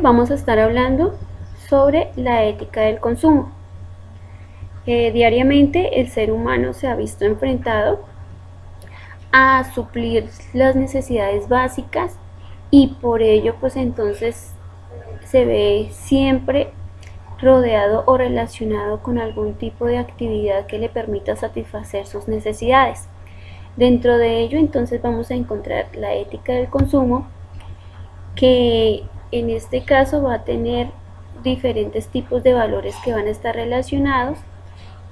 Vamos a estar hablando sobre la ética del consumo. Diariamente el ser humano se ha visto enfrentado a suplir las necesidades básicas y por ello pues entonces se ve siempre rodeado o relacionado con algún tipo de actividad que le permita satisfacer sus necesidades. Dentro de ello entonces vamos a encontrar la ética del consumo, que en este caso va a tener diferentes tipos de valores que van a estar relacionados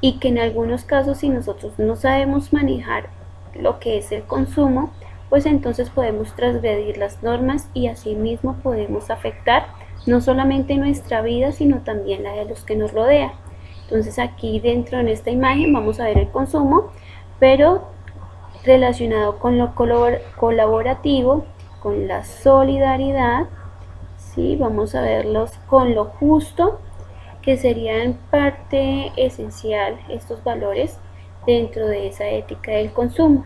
y que en algunos casos, si nosotros no sabemos manejar lo que es el consumo, pues entonces podemos transgredir las normas y asimismo podemos afectar no solamente nuestra vida, sino también la de los que nos rodean. Entonces aquí dentro en esta imagen vamos a ver el consumo, pero relacionado con lo colaborativo, con la solidaridad, ¿sí? Vamos a verlos con lo justo, que serían parte esencial estos valores dentro de esa ética del consumo.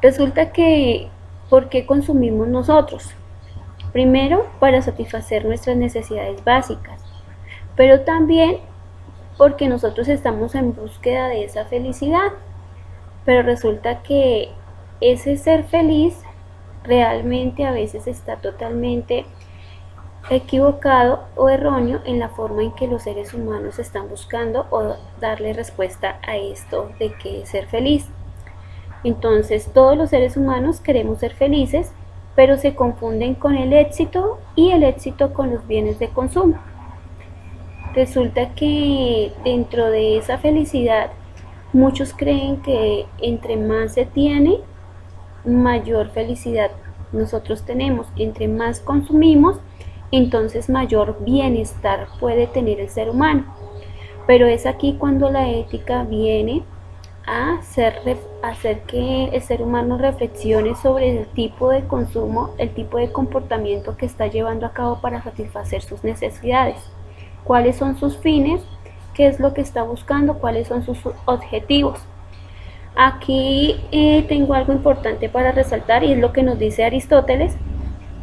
Resulta que, ¿por qué consumimos nosotros? Primero, para satisfacer nuestras necesidades básicas, pero también porque nosotros estamos en búsqueda de esa felicidad. Pero resulta que ese ser feliz realmente a veces está totalmente equivocado o erróneo en la forma en que los seres humanos están buscando o darle respuesta a esto de qué es ser feliz. Entonces todos los seres humanos queremos ser felices, pero se confunden con el éxito y el éxito con los bienes de consumo. Resulta que dentro de esa felicidad muchos creen que entre más se tiene, mayor felicidad nosotros tenemos. Entre más consumimos, entonces mayor bienestar puede tener el ser humano. Pero es aquí cuando la ética viene a hacer que el ser humano reflexione sobre el tipo de consumo, el tipo de comportamiento que está llevando a cabo para satisfacer sus necesidades. ¿Cuáles son sus fines? ¿Qué es lo que está buscando? ¿Cuáles son sus objetivos? Aquí tengo algo importante para resaltar y es lo que nos dice Aristóteles.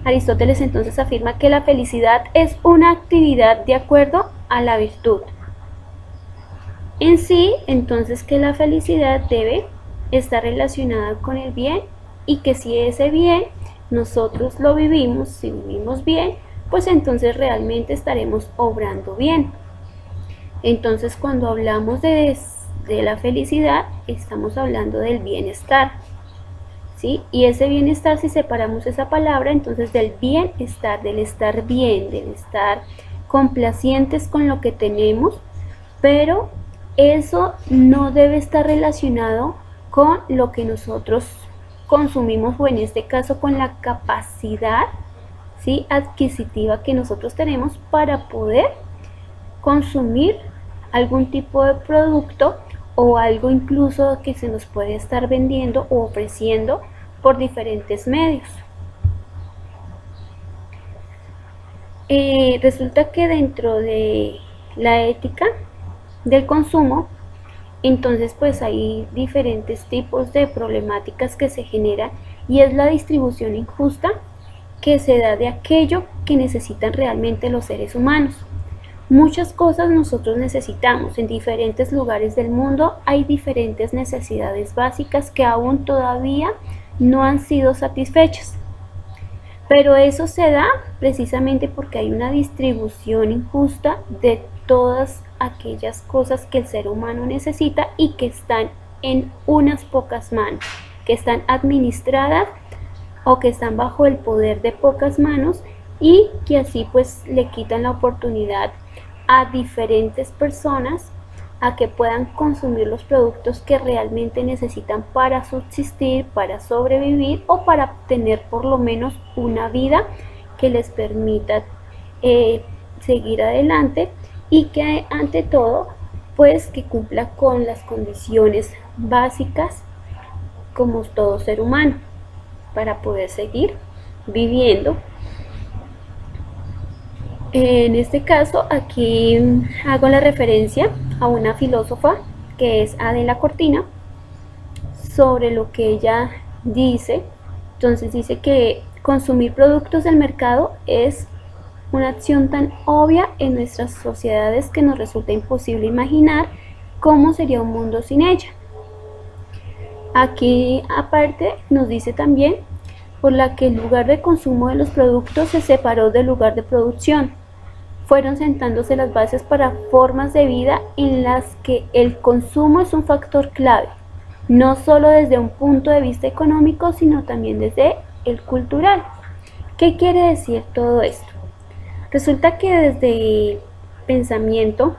Aristóteles entonces afirma que la felicidad es una actividad de acuerdo a la virtud. En sí, entonces que la felicidad debe estar relacionada con el bien y que si ese bien nosotros lo vivimos, si vivimos bien, pues entonces realmente estaremos obrando bien. Entonces cuando hablamos de la felicidad, estamos hablando del bienestar, ¿sí? Y ese bienestar, si separamos esa palabra, entonces del bienestar, del estar bien, del estar complacientes con lo que tenemos, pero eso no debe estar relacionado con lo que nosotros consumimos o en este caso con la capacidad, ¿sí?, adquisitiva que nosotros tenemos para poder consumir algún tipo de producto o algo incluso que se nos puede estar vendiendo o ofreciendo por diferentes medios. Resulta que dentro de la ética del consumo, entonces pues hay diferentes tipos de problemáticas que se generan y es la distribución injusta que se da de aquello que necesitan realmente los seres humanos. Muchas cosas nosotros necesitamos. En diferentes lugares del mundo hay diferentes necesidades básicas que aún todavía no han sido satisfechas. Pero eso se da precisamente porque hay una distribución injusta de todas aquellas cosas que el ser humano necesita y que están en unas pocas manos, que están administradas o que están bajo el poder de pocas manos y que así pues le quitan la oportunidad a diferentes personas a que puedan consumir los productos que realmente necesitan para subsistir, para sobrevivir o para tener por lo menos una vida que les permita seguir adelante y que ante todo pues que cumpla con las condiciones básicas como todo ser humano para poder seguir viviendo. En este caso aquí hago la referencia a una filósofa que es Adela Cortina sobre lo que ella dice. Entonces dice que consumir productos del mercado es una acción tan obvia en nuestras sociedades que nos resulta imposible imaginar cómo sería un mundo sin ella. Aquí aparte nos dice también por la que el lugar de consumo de los productos se separó del lugar de producción. Fueron sentándose las bases para formas de vida en las que el consumo es un factor clave, no solo desde un punto de vista económico, sino también desde el cultural. ¿Qué quiere decir todo esto? Resulta que desde el pensamiento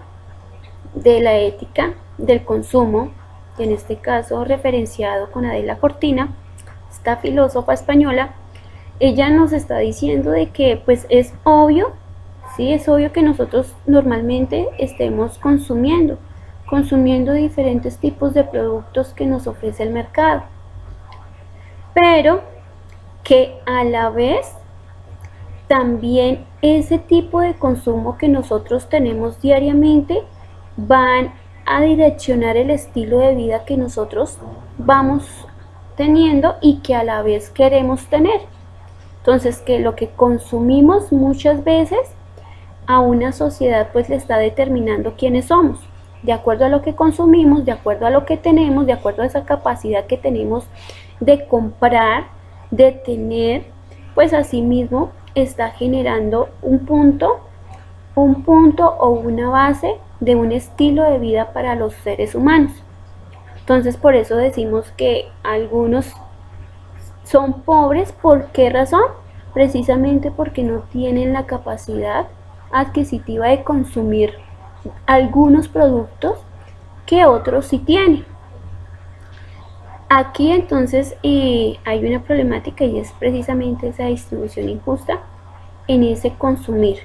de la ética del consumo, en este caso referenciado con Adela Cortina, esta filósofa española, ella nos está diciendo de que pues es obvio, sí, es obvio que nosotros normalmente estemos consumiendo diferentes tipos de productos que nos ofrece el mercado, pero que a la vez también ese tipo de consumo que nosotros tenemos diariamente van a direccionar el estilo de vida que nosotros vamos teniendo y que a la vez queremos tener. Entonces, que lo que consumimos muchas veces a una sociedad pues le está determinando quiénes somos, de acuerdo a lo que consumimos, de acuerdo a lo que tenemos, de acuerdo a esa capacidad que tenemos de comprar, de tener, pues asimismo está generando un punto o una base de un estilo de vida para los seres humanos. Entonces por eso decimos que algunos son pobres. ¿Por qué razón? Precisamente porque no tienen la capacidad adquisitiva de consumir algunos productos que otros sí tienen. Aquí entonces hay una problemática y es precisamente esa distribución injusta en ese consumir.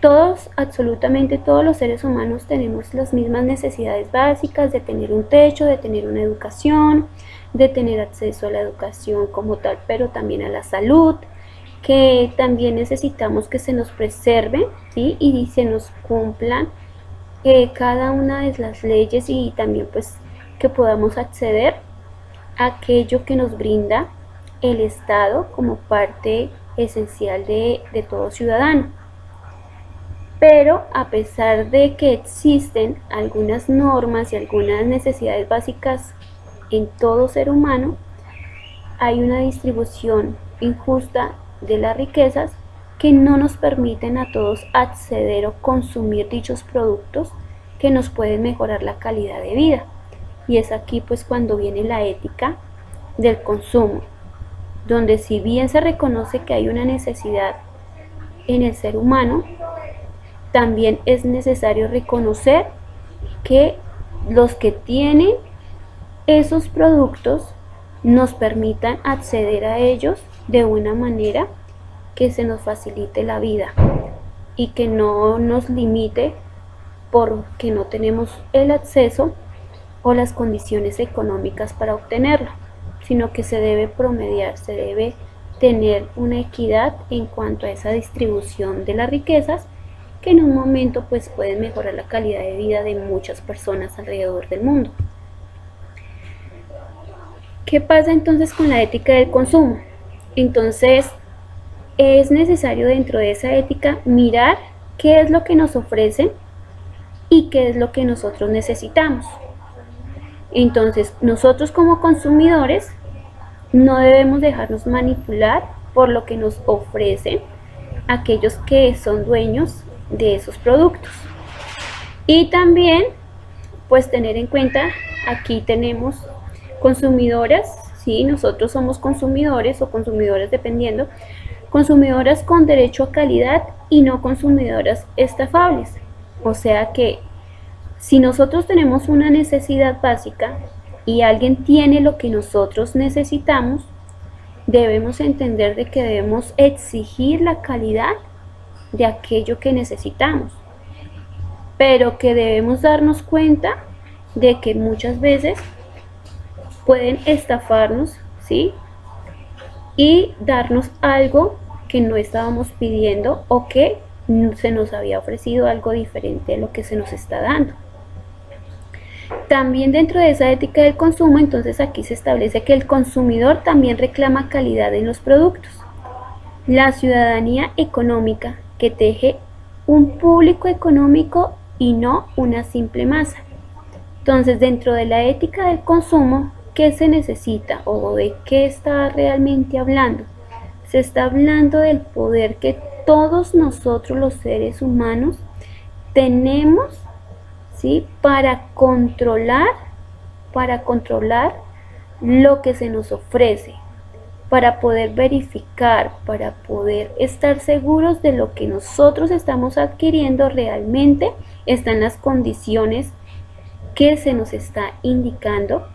Todos, absolutamente todos los seres humanos tenemos las mismas necesidades básicas de tener un techo, de tener una educación, de tener acceso a la educación como tal, pero también a la salud, que también necesitamos que se nos preserve, ¿sí? Y se nos cumplan cada una de las leyes y también pues que podamos acceder a aquello que nos brinda el Estado como parte esencial de todo ciudadano. Pero a pesar de que existen algunas normas y algunas necesidades básicas en todo ser humano, hay una distribución injusta de las riquezas que no nos permiten a todos acceder o consumir dichos productos que nos pueden mejorar la calidad de vida. Y es aquí pues cuando viene la ética del consumo, donde si bien se reconoce que hay una necesidad en el ser humano, también es necesario reconocer que los que tienen esos productos nos permitan acceder a ellos de una manera que se nos facilite la vida y que no nos limite porque no tenemos el acceso o las condiciones económicas para obtenerlo, sino que se debe promediar, se debe tener una equidad en cuanto a esa distribución de las riquezas que en un momento pues pueden mejorar la calidad de vida de muchas personas alrededor del mundo. ¿Qué pasa entonces con la ética del consumo? Entonces es necesario dentro de esa ética mirar qué es lo que nos ofrecen y qué es lo que nosotros necesitamos. Entonces nosotros como consumidores no debemos dejarnos manipular por lo que nos ofrecen aquellos que son dueños de esos productos. Y también pues tener en cuenta, aquí tenemos consumidoras, ¿sí? Nosotros somos consumidores o consumidoras dependiendo, consumidoras con derecho a calidad y no consumidoras estafables. O sea que si nosotros tenemos una necesidad básica y alguien tiene lo que nosotros necesitamos, debemos entender de que debemos exigir la calidad de aquello que necesitamos, pero que debemos darnos cuenta de que muchas veces pueden estafarnos, ¿sí? Y darnos algo que no estábamos pidiendo o que se nos había ofrecido algo diferente a lo que se nos está dando. También dentro de esa ética del consumo, entonces aquí se establece que el consumidor también reclama calidad en los productos. La ciudadanía económica que teje un público económico y no una simple masa. Entonces, dentro de la ética del consumo, ¿qué se necesita o de qué está realmente hablando? Se está hablando del poder que todos nosotros los seres humanos tenemos, ¿sí? Para controlar lo que se nos ofrece, para poder verificar, para poder estar seguros de lo que nosotros estamos adquiriendo realmente está en las condiciones que se nos está indicando,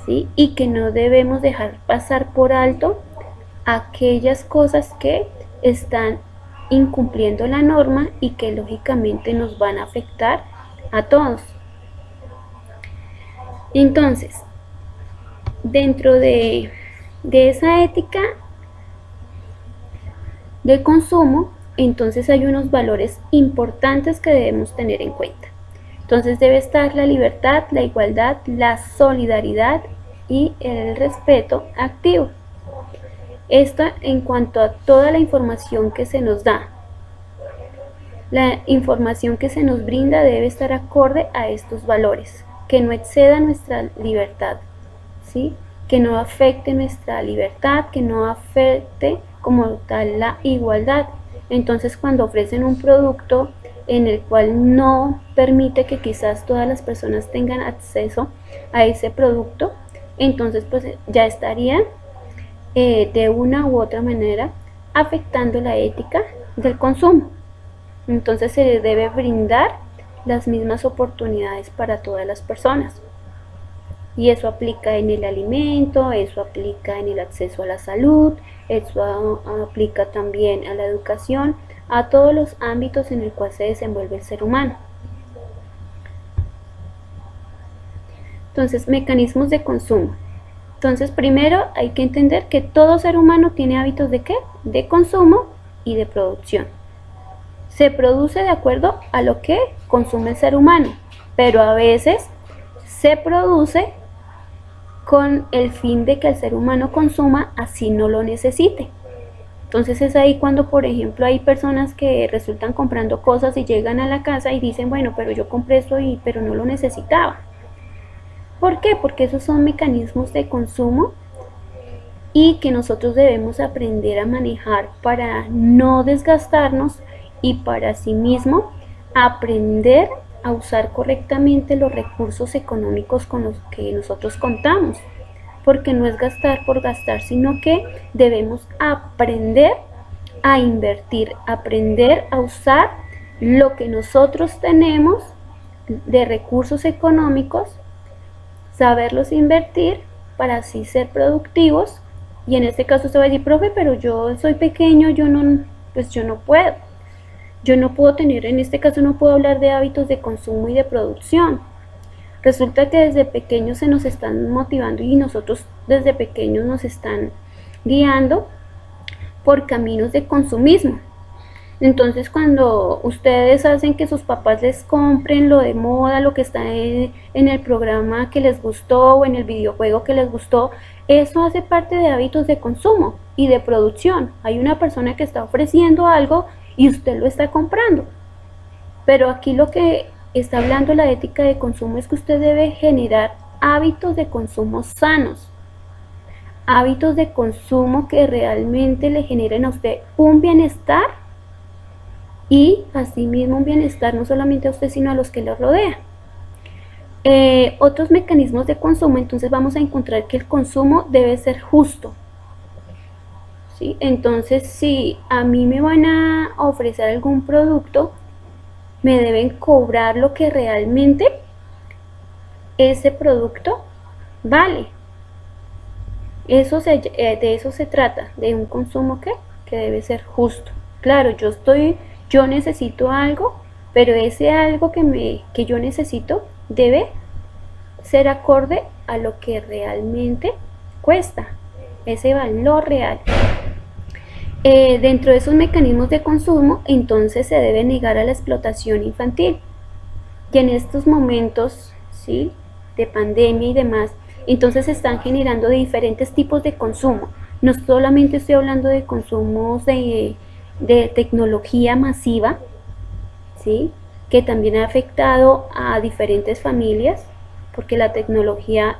¿sí? Y que no debemos dejar pasar por alto aquellas cosas que están incumpliendo la norma y que lógicamente nos van a afectar a todos. Entonces, dentro de esa ética de consumo, entonces hay unos valores importantes que debemos tener en cuenta. Entonces debe estar la libertad, la igualdad, la solidaridad y el respeto activo. Esto en cuanto a toda la información que se nos da. La información que se nos brinda debe estar acorde a estos valores, que no exceda nuestra libertad, ¿sí? Que no afecte nuestra libertad, que no afecte como tal la igualdad. Entonces, cuando ofrecen un producto en el cual no permite que quizás todas las personas tengan acceso a ese producto, entonces pues ya estarían de una u otra manera afectando la ética del consumo. Entonces se les debe brindar las mismas oportunidades para todas las personas. Y eso aplica en el alimento, eso aplica en el acceso a la salud, eso aplica también a la educación, a todos los ámbitos en el cual se desenvuelve el ser humano. Entonces, mecanismos de consumo. Entonces, primero hay que entender que todo ser humano tiene hábitos de ¿qué? De consumo y de producción. Se produce de acuerdo a lo que consume el ser humano, pero a veces se produce con el fin de que el ser humano consuma así no lo necesite. Entonces es ahí cuando, por ejemplo, hay personas que resultan comprando cosas y llegan a la casa y dicen, bueno, pero yo compré esto pero no lo necesitaba. ¿Por qué? Porque esos son mecanismos de consumo y que nosotros debemos aprender a manejar para no desgastarnos y para asimismo aprender a usar correctamente los recursos económicos con los que nosotros contamos. Porque no es gastar por gastar, sino que debemos aprender a invertir, aprender a usar lo que nosotros tenemos de recursos económicos, saberlos invertir para así ser productivos. Y en este caso usted va a decir, profe, pero yo soy pequeño, yo no puedo. Yo no puedo tener, en este caso no puedo hablar de hábitos de consumo y de producción. Resulta que desde pequeños se nos están motivando y nosotros desde pequeños nos están guiando por caminos de consumismo. Entonces cuando ustedes hacen que sus papás les compren lo de moda, lo que está en el programa que les gustó o en el videojuego que les gustó, eso hace parte de hábitos de consumo y de producción. Hay una persona que está ofreciendo algo y usted lo está comprando. Pero aquí lo que está hablando la ética de consumo es que usted debe generar hábitos de consumo sanos, hábitos de consumo que realmente le generen a usted un bienestar y asimismo un bienestar no solamente a usted sino a los que lo rodean. Otros mecanismos de consumo, entonces vamos a encontrar que el consumo debe ser justo. ¿Sí? Entonces si a mí me van a ofrecer algún producto, me deben cobrar lo que realmente ese producto vale. De eso se trata, de un consumo que debe ser justo. Claro, yo necesito algo, pero ese algo que yo necesito debe ser acorde a lo que realmente cuesta, ese valor real. Dentro de esos mecanismos de consumo, entonces se debe negar a la explotación infantil. Y en estos momentos, ¿sí?, de pandemia y demás, entonces se están generando diferentes tipos de consumo. No solamente estoy hablando de consumos de tecnología masiva, ¿sí? Que también ha afectado a diferentes familias, porque la tecnología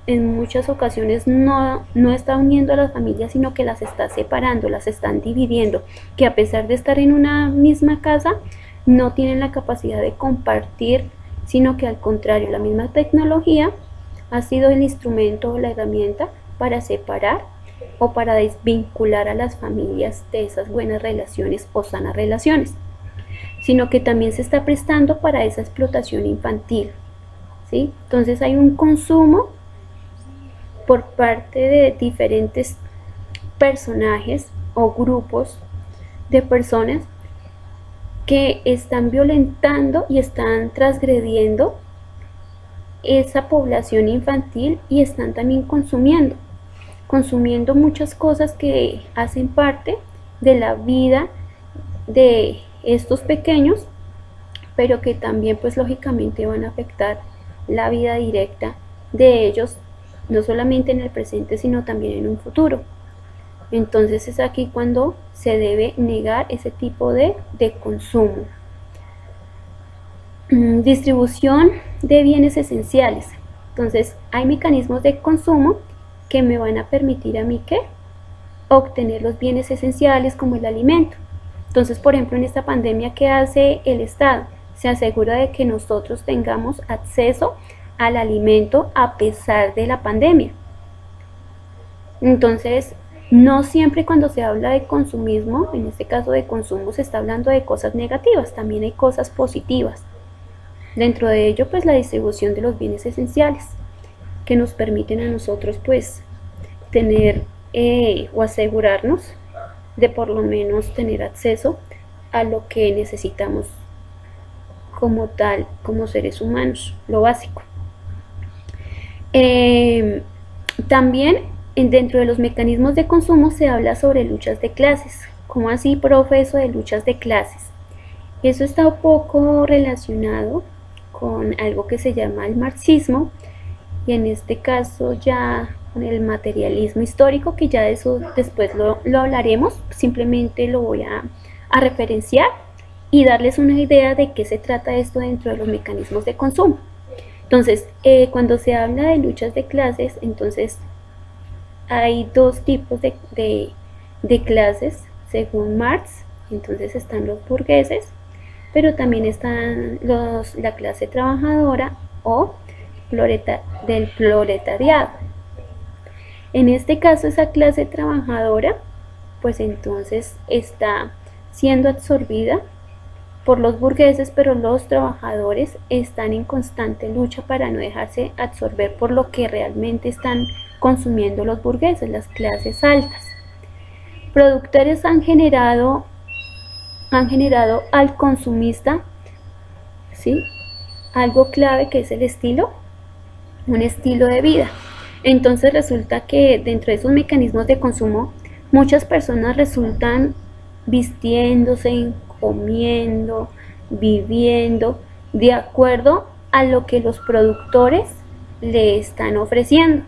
en muchas ocasiones no está uniendo a las familias, sino que las está separando, las están dividiendo, que a pesar de estar en una misma casa, no tienen la capacidad de compartir, sino que al contrario, la misma tecnología ha sido el instrumento o la herramienta para separar o para desvincular a las familias de esas buenas relaciones o sanas relaciones, sino que también se está prestando para esa explotación infantil, ¿sí? Entonces hay un consumo por parte de diferentes personajes o grupos de personas que están violentando y están transgrediendo esa población infantil y están también consumiendo muchas cosas que hacen parte de la vida de estos pequeños, pero que también pues lógicamente van a afectar la vida directa de ellos, no solamente en el presente sino también en un futuro. Entonces es aquí cuando se debe negar ese tipo de consumo. Distribución de bienes esenciales. Entonces hay mecanismos de consumo que me van a permitir a mí que obtener los bienes esenciales como el alimento. Entonces, por ejemplo, en esta pandemia, ¿qué hace el Estado? Se asegura de que nosotros tengamos acceso al alimento a pesar de la pandemia. Entonces, no siempre cuando se habla de consumismo, en este caso de consumo, se está hablando de cosas negativas, también hay cosas positivas. Dentro de ello, pues la distribución de los bienes esenciales que nos permiten a nosotros pues tener o asegurarnos de por lo menos tener acceso a lo que necesitamos como tal, como seres humanos, lo básico. También dentro de los mecanismos de consumo se habla sobre luchas de clases. ¿Cómo así, profe, eso de luchas de clases? Eso está un poco relacionado con algo que se llama el marxismo, y en este caso ya con el materialismo histórico, que ya de eso después lo hablaremos, simplemente lo voy a referenciar y darles una idea de qué se trata esto dentro de los mecanismos de consumo. Entonces, cuando se habla de luchas de clases, entonces hay dos tipos de clases según Marx. Entonces están los burgueses, pero también están la clase trabajadora o del proletariado. En este caso, esa clase trabajadora pues entonces está siendo absorbida por los burgueses, pero los trabajadores están en constante lucha para no dejarse absorber por lo que realmente están consumiendo los burgueses, las clases altas. Productores han generado al consumista, ¿sí?, algo clave que es el estilo, un estilo de vida. Entonces resulta que dentro de esos mecanismos de consumo muchas personas resultan vistiéndose, comiendo, viviendo de acuerdo a lo que los productores le están ofreciendo.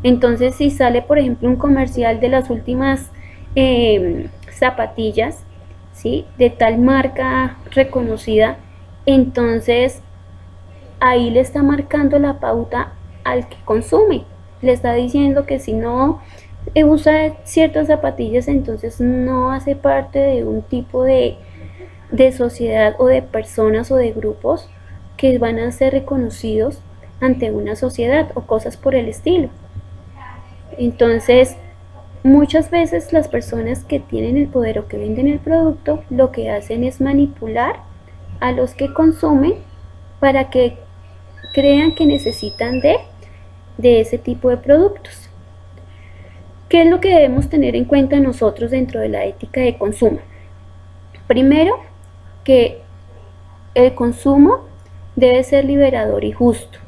Entonces, si sale por ejemplo un comercial de las últimas zapatillas, ¿sí?, de tal marca reconocida, entonces ahí le está marcando la pauta al que consume, le está diciendo que si no usa ciertas zapatillas, entonces no hace parte de un tipo de sociedad o de personas o de grupos que van a ser reconocidos ante una sociedad o cosas por el estilo. Entonces, muchas veces las personas que tienen el poder o que venden el producto, lo que hacen es manipular a los que consumen para que crean que necesitan de ese tipo de productos. ¿Qué es lo que debemos tener en cuenta nosotros dentro de la ética de consumo? Primero, que el consumo debe ser liberador y justo.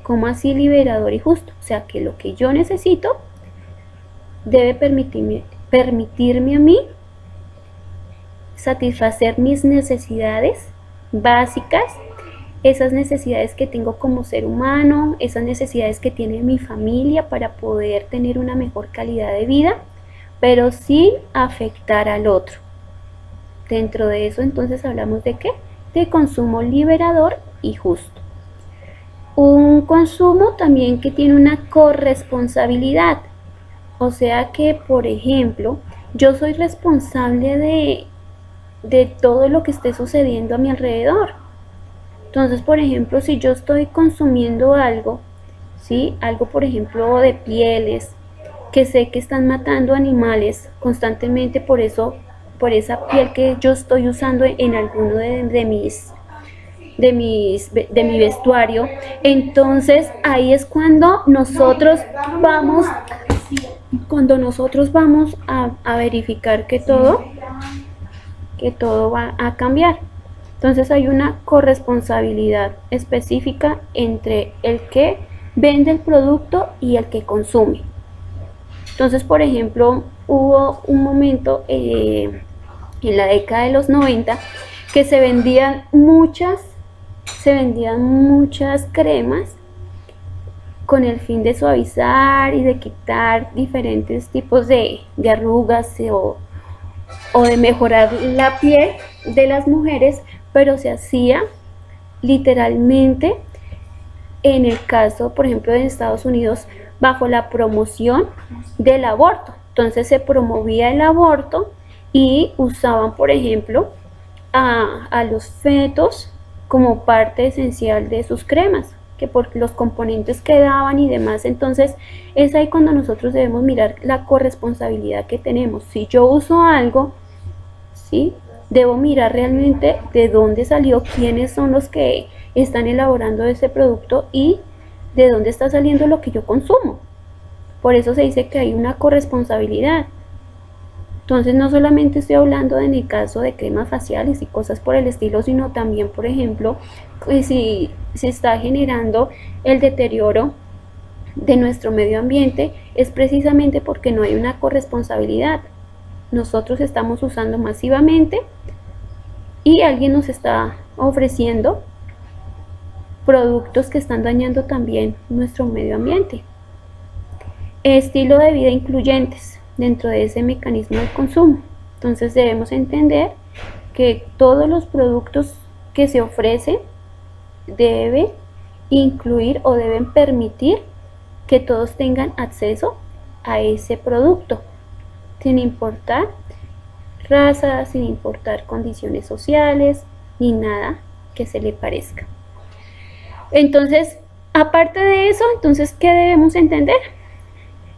¿Cómo así liberador y justo? O sea, que lo que yo necesito debe permitirme a mí satisfacer mis necesidades básicas esas necesidades que tengo como ser humano, esas necesidades que tiene mi familia para poder tener una mejor calidad de vida, pero sin afectar al otro. Dentro de eso entonces hablamos de qué? De consumo liberador y justo. Un consumo también que tiene una corresponsabilidad, o sea que, por ejemplo, yo soy responsable de todo lo que esté sucediendo a mi alrededor. Entonces, por ejemplo, si yo estoy consumiendo algo, ¿sí? Algo, por ejemplo, de pieles, que sé que están matando animales constantemente, por eso, por esa piel que yo estoy usando en alguno de mi vestuario, entonces ahí es cuando nosotros vamos a verificar que todo va a cambiar. Entonces hay una corresponsabilidad específica entre el que vende el producto y el que consume. Entonces, por ejemplo, hubo un momento en la década de los 90 que se vendían muchas cremas con el fin de suavizar y de quitar diferentes tipos de arrugas o de mejorar la piel de las mujeres, pero se hacía literalmente, en el caso, por ejemplo, de Estados Unidos, bajo la promoción del aborto. Entonces se promovía el aborto y usaban, por ejemplo, a los fetos como parte esencial de sus cremas, que por los componentes que daban y demás. Entonces es ahí cuando nosotros debemos mirar la corresponsabilidad que tenemos. Si yo uso algo, ¿sí?, debo mirar realmente de dónde salió, quiénes son los que están elaborando ese producto y de dónde está saliendo lo que yo consumo. Por eso se dice que hay una corresponsabilidad. Entonces no solamente estoy hablando en el caso de cremas faciales y cosas por el estilo, sino también, por ejemplo, si se está generando el deterioro de nuestro medio ambiente, es precisamente porque no hay una corresponsabilidad. Nosotros estamos usando masivamente y alguien nos está ofreciendo productos que están dañando también nuestro medio ambiente. Estilo de vida incluyentes dentro de ese mecanismo de consumo. Entonces debemos entender que todos los productos que se ofrecen deben incluir o deben permitir que todos tengan acceso a ese producto, sin importar raza, sin importar condiciones sociales, ni nada que se le parezca. Entonces, aparte de eso, entonces, ¿qué debemos entender?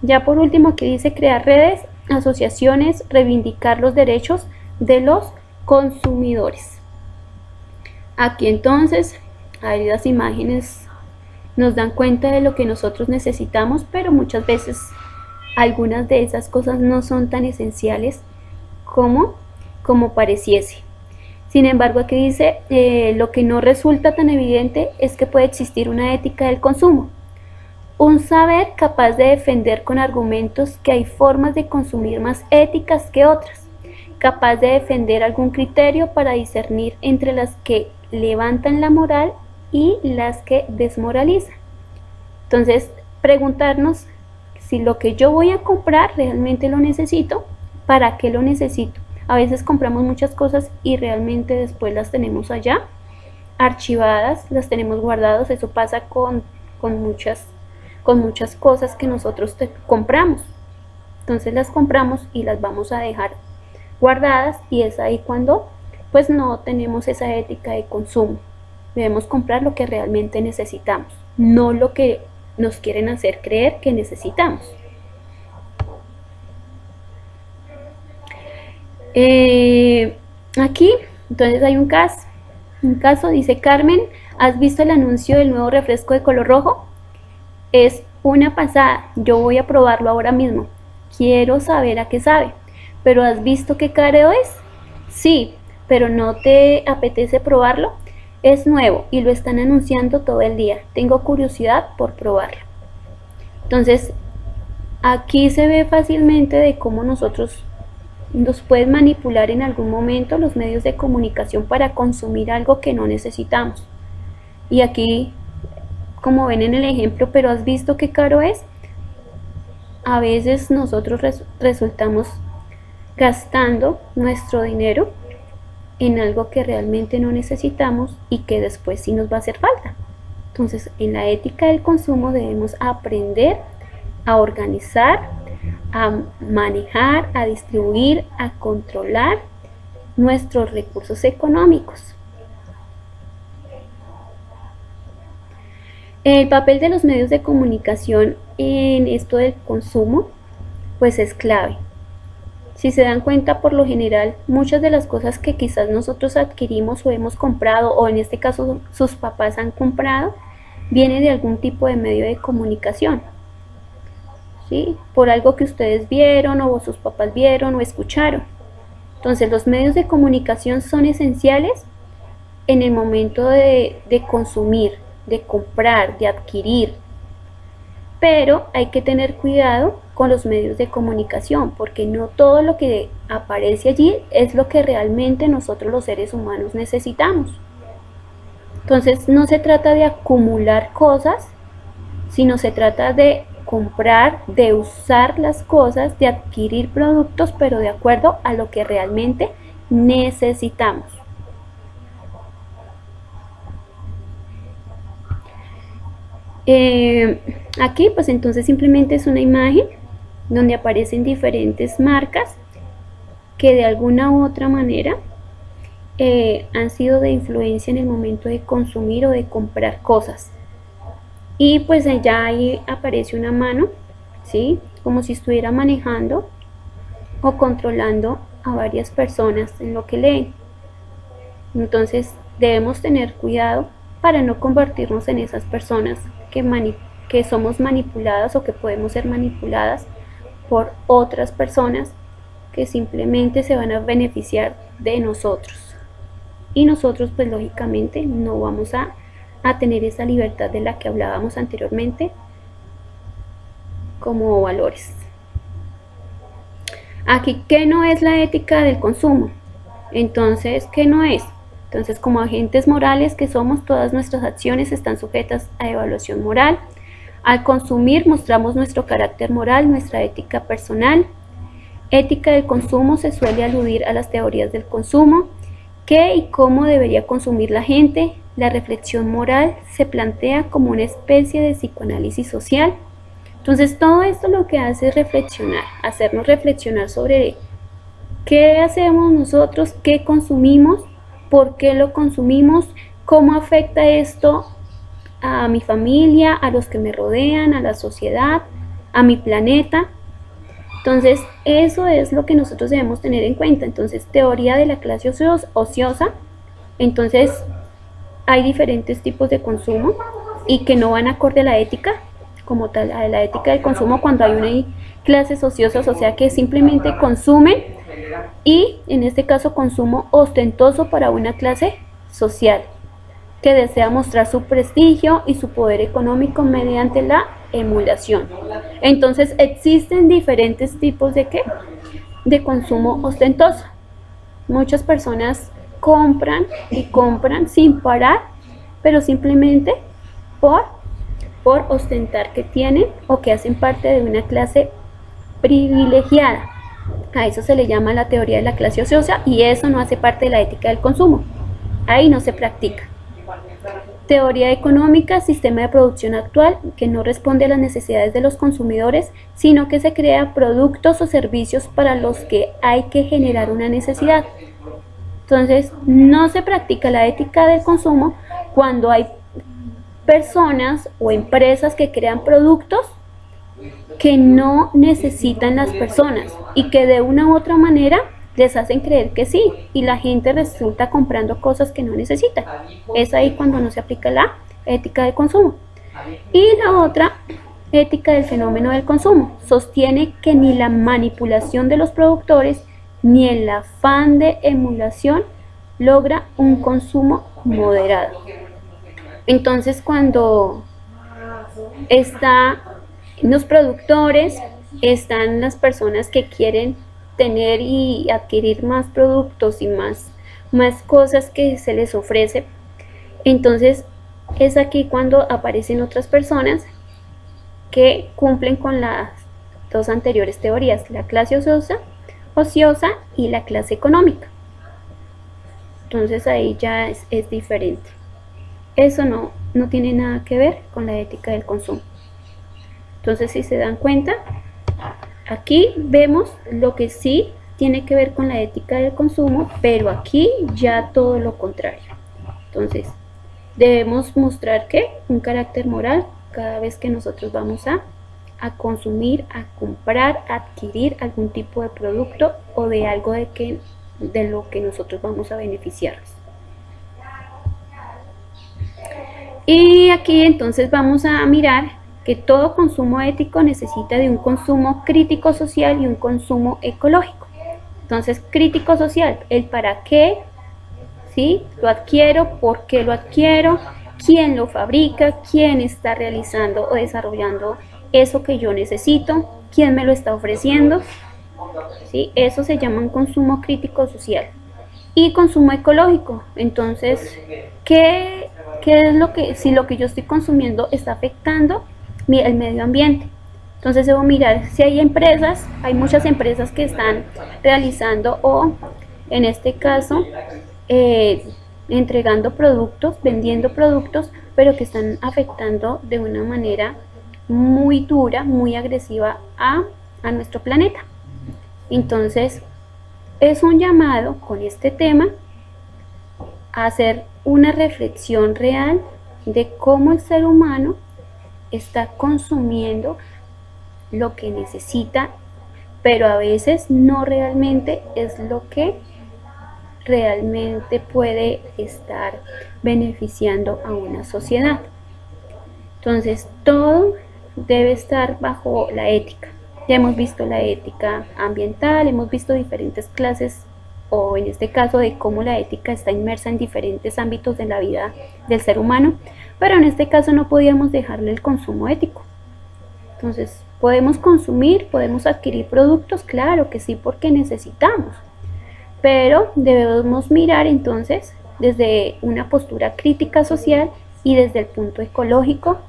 Ya por último, aquí dice crear redes, asociaciones, reivindicar los derechos de los consumidores. Aquí entonces, ahí las imágenes nos dan cuenta de lo que nosotros necesitamos, pero muchas veces algunas de esas cosas no son tan esenciales como pareciese. Sin embargo, aquí dice, lo que no resulta tan evidente es que puede existir una ética del consumo. Un saber capaz de defender con argumentos que hay formas de consumir más éticas que otras, capaz de defender algún criterio para discernir entre las que levantan la moral y las que desmoralizan. Entonces, preguntarnos si lo que yo voy a comprar realmente lo necesito, ¿para qué lo necesito? A veces compramos muchas cosas y realmente después las tenemos allá archivadas, las tenemos guardadas. Eso pasa con muchas cosas que nosotros compramos. Entonces las compramos y las vamos a dejar guardadas, y es ahí cuando pues no tenemos esa ética de consumo. Debemos comprar lo que realmente necesitamos, no lo que nos quieren hacer creer que necesitamos. Aquí entonces hay un caso, dice Carmen, ¿has visto el anuncio del nuevo refresco de color rojo? Es una pasada, yo voy a probarlo ahora mismo, quiero saber a qué sabe. ¿Pero has visto qué caro es? Sí, pero ¿no te apetece probarlo? Es nuevo y lo están anunciando todo el día, tengo curiosidad por probarlo. Entonces aquí se ve fácilmente de cómo nosotros nos pueden manipular en algún momento los medios de comunicación para consumir algo que no necesitamos. Y aquí, como ven en el ejemplo, pero ¿has visto qué caro es? A veces nosotros resultamos gastando nuestro dinero en algo que realmente no necesitamos y que después sí nos va a hacer falta. Entonces, en la ética del consumo debemos aprender a organizar, a manejar, a distribuir, a controlar nuestros recursos económicos. El papel de los medios de comunicación en esto del consumo, pues es clave. Si se dan cuenta, por lo general, muchas de las cosas que quizás nosotros adquirimos o hemos comprado, o en este caso sus papás han comprado, viene de algún tipo de medio de comunicación, ¿sí? Por algo que ustedes vieron o sus papás vieron o escucharon. Entonces los medios de comunicación son esenciales en el momento de consumir, de comprar, de adquirir. Pero hay que tener cuidado con los medios de comunicación, porque no todo lo que aparece allí es lo que realmente nosotros los seres humanos necesitamos. Entonces no se trata de acumular cosas, sino se trata de comprar, de usar las cosas, de adquirir productos, pero de acuerdo a lo que realmente necesitamos. Aquí pues entonces simplemente es una imagen donde aparecen diferentes marcas que de alguna u otra manera han sido de influencia en el momento de consumir o de comprar cosas. Y pues ya ahí aparece una mano, ¿sí? Como si estuviera manejando o controlando a varias personas en lo que leen. Entonces debemos tener cuidado para no convertirnos en esas personas que somos manipuladas o que podemos ser manipuladas por otras personas que simplemente se van a beneficiar de nosotros. Y nosotros pues lógicamente no vamos a tener esa libertad de la que hablábamos anteriormente como valores. Aquí, ¿qué no es la ética del consumo? Entonces, ¿qué no es? Entonces, como agentes morales que somos, todas nuestras acciones están sujetas a evaluación moral. Al consumir mostramos nuestro carácter moral, nuestra ética personal. Ética del consumo se suele aludir a las teorías del consumo, qué y cómo debería consumir la gente. La reflexión moral se plantea como una especie de psicoanálisis social. Entonces todo esto lo que hace es reflexionar, hacernos reflexionar sobre qué hacemos nosotros, qué consumimos, por qué lo consumimos, cómo afecta esto a mi familia, a los que me rodean, a la sociedad, a mi planeta. Entonces eso es lo que nosotros debemos tener en cuenta. Entonces, teoría de la clase ociosa. Entonces hay diferentes tipos de consumo y que no van acorde a la ética como tal, a la ética del consumo, cuando hay una clases ociosas, o sea que simplemente consumen, y en este caso consumo ostentoso para una clase social que desea mostrar su prestigio y su poder económico mediante la emulación. Entonces existen diferentes tipos de consumo ostentoso. Muchas personas compran y compran sin parar, pero simplemente por ostentar que tienen o que hacen parte de una clase privilegiada. A eso se le llama la teoría de la clase ociosa, y eso no hace parte de la ética del consumo. Ahí no se practica. Teoría económica, sistema de producción actual que no responde a las necesidades de los consumidores, sino que se crea productos o servicios para los que hay que generar una necesidad. Entonces, no se practica la ética del consumo cuando hay personas o empresas que crean productos que no necesitan las personas y que de una u otra manera les hacen creer que sí, y la gente resulta comprando cosas que no necesitan. Es ahí cuando no se aplica la ética del consumo. Y la otra, ética del fenómeno del consumo, sostiene que ni la manipulación de los productores ni el afán de emulación logra un consumo moderado. Entonces, cuando están los productores, están las personas que quieren tener y adquirir más productos y más cosas que se les ofrece, entonces es aquí cuando aparecen otras personas que cumplen con las dos anteriores teorías, la clase ociosa y la clase económica. Entonces ahí ya es diferente. Eso no tiene nada que ver con la ética del consumo. Entonces, si se dan cuenta, aquí vemos lo que sí tiene que ver con la ética del consumo, pero aquí ya todo lo contrario. Entonces, debemos mostrar que un carácter moral cada vez que nosotros vamos a consumir, a comprar, a adquirir algún tipo de producto o de algo de lo que nosotros vamos a beneficiarnos. Y aquí entonces vamos a mirar que todo consumo ético necesita de un consumo crítico social y un consumo ecológico. Entonces, crítico social, el para qué, ¿sí? Lo adquiero, por qué lo adquiero, quién lo fabrica, quién está realizando o desarrollando eso que yo necesito, quién me lo está ofreciendo, ¿sí? Eso se llama un consumo crítico social. Y consumo ecológico, entonces, ¿qué es lo que, si lo que yo estoy consumiendo está afectando el medio ambiente? Entonces debo mirar si hay empresas, hay muchas empresas que están realizando o en este caso entregando productos, vendiendo productos, pero que están afectando de una manera muy dura, muy agresiva a nuestro planeta. Entonces es un llamado con este tema a hacer una reflexión real de cómo el ser humano está consumiendo lo que necesita, pero a veces no realmente es lo que realmente puede estar beneficiando a una sociedad. Entonces todo debe estar bajo la ética. Ya hemos visto la ética ambiental, hemos visto diferentes clases, o en este caso de cómo la ética está inmersa en diferentes ámbitos de la vida del ser humano, pero en este caso no podíamos dejarle el consumo ético. Entonces, ¿podemos consumir, podemos adquirir productos? Claro que sí, porque necesitamos, pero debemos mirar entonces desde una postura crítica social y desde el punto ecológico,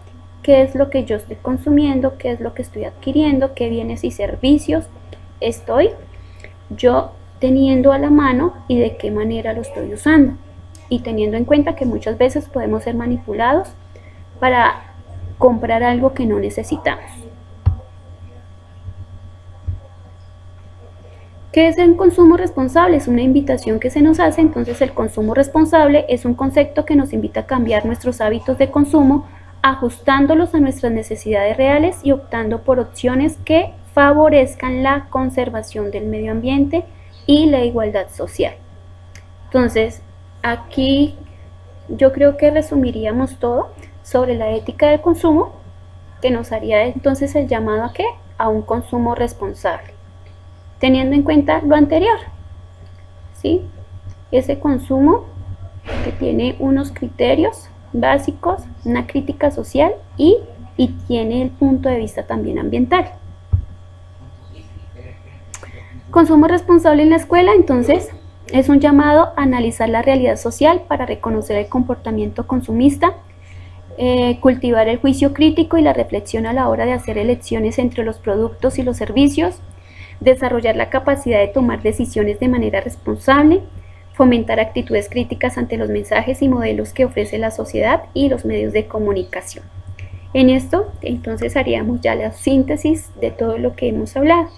qué es lo que yo estoy consumiendo, qué es lo que estoy adquiriendo, qué bienes y servicios estoy yo teniendo a la mano y de qué manera lo estoy usando, y teniendo en cuenta que muchas veces podemos ser manipulados para comprar algo que no necesitamos. ¿Qué es el consumo responsable? Es una invitación que se nos hace. Entonces, el consumo responsable es un concepto que nos invita a cambiar nuestros hábitos de consumo, ajustándolos a nuestras necesidades reales y optando por opciones que favorezcan la conservación del medio ambiente y la igualdad social. Entonces, aquí yo creo que resumiríamos todo sobre la ética del consumo, que nos haría entonces el llamado a ¿qué? A un consumo responsable, teniendo en cuenta lo anterior, ¿sí? Ese consumo que tiene unos criterios básicos, una crítica social y tiene el punto de vista también ambiental. Consumo responsable en la escuela, entonces, es un llamado a analizar la realidad social para reconocer el comportamiento consumista, cultivar el juicio crítico y la reflexión a la hora de hacer elecciones entre los productos y los servicios, desarrollar la capacidad de tomar decisiones de manera responsable, fomentar actitudes críticas ante los mensajes y modelos que ofrece la sociedad y los medios de comunicación. En esto, entonces, haríamos ya la síntesis de todo lo que hemos hablado.